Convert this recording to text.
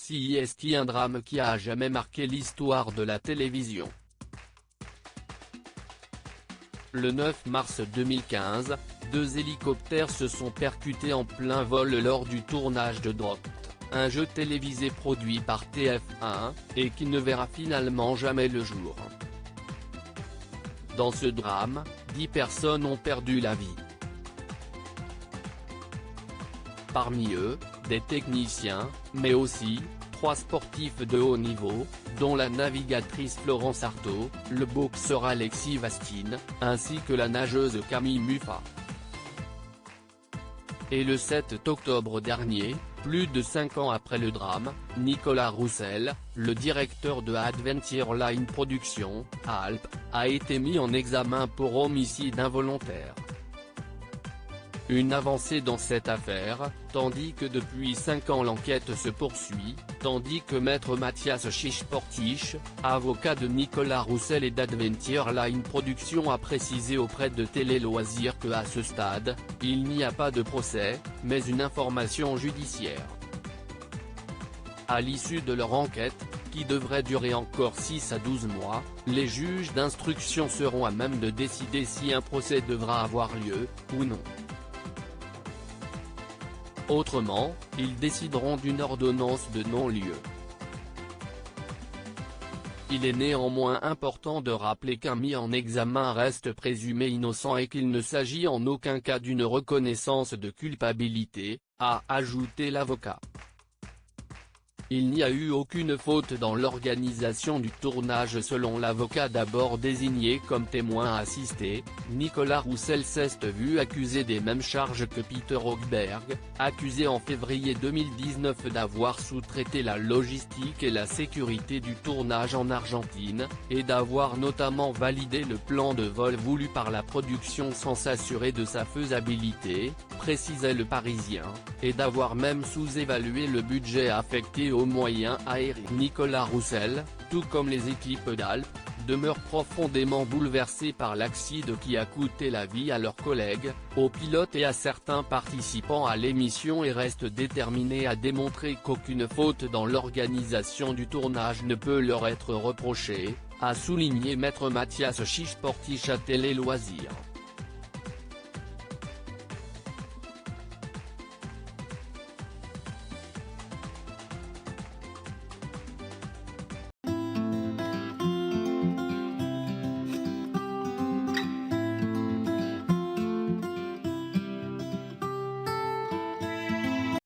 Si est-il un drame qui a jamais marqué l'histoire de la télévision. Le 9 mars 2015, 2 hélicoptères se sont percutés en plein vol lors du tournage de Dropped, un jeu télévisé produit par TF1, et qui ne verra finalement jamais le jour. Dans ce drame, 10 personnes ont perdu la vie. Parmi eux, des techniciens, mais aussi 3 sportifs de haut niveau, dont la navigatrice Florence Artaud, le boxeur Alexis Vastine, ainsi que la nageuse Camille Muffat. Et le 7 octobre dernier, plus de 5 ans après le drame, Nicolas Roussel, le directeur de Adventure Line Productions, Alpes, a été mis en examen pour homicide involontaire. Une avancée dans cette affaire, tandis que depuis 5 ans l'enquête se poursuit, tandis que maître Mathias Chichportiche, avocat de Nicolas Roussel et d'Adventure Line Productions a précisé auprès de Télé Loisirs que à ce stade, il n'y a pas de procès, mais une information judiciaire. À l'issue de leur enquête, qui devrait durer encore 6 à 12 mois, les juges d'instruction seront à même de décider si un procès devra avoir lieu, ou non. Autrement, ils décideront d'une ordonnance de non-lieu. Il est néanmoins important de rappeler qu'un mis en examen reste présumé innocent et qu'il ne s'agit en aucun cas d'une reconnaissance de culpabilité, a ajouté l'avocat. Il n'y a eu aucune faute dans l'organisation du tournage selon l'avocat d'abord désigné comme témoin assisté. Nicolas Roussel s'est vu accusé des mêmes charges que Peter Hochberg, accusé en février 2019 d'avoir sous-traité la logistique et la sécurité du tournage en Argentine, et d'avoir notamment validé le plan de vol voulu par la production sans s'assurer de sa faisabilité, précisait Le Parisien, et d'avoir même sous-évalué le budget affecté aux moyens aériens. Nicolas Roussel, tout comme les équipes d'Alpes, demeure profondément bouleversé par l'accident qui a coûté la vie à leurs collègues, aux pilotes et à certains participants à l'émission et reste déterminé à démontrer qu'aucune faute dans l'organisation du tournage ne peut leur être reprochée, a souligné maître Mathias Chichportiche à Télé Loisirs.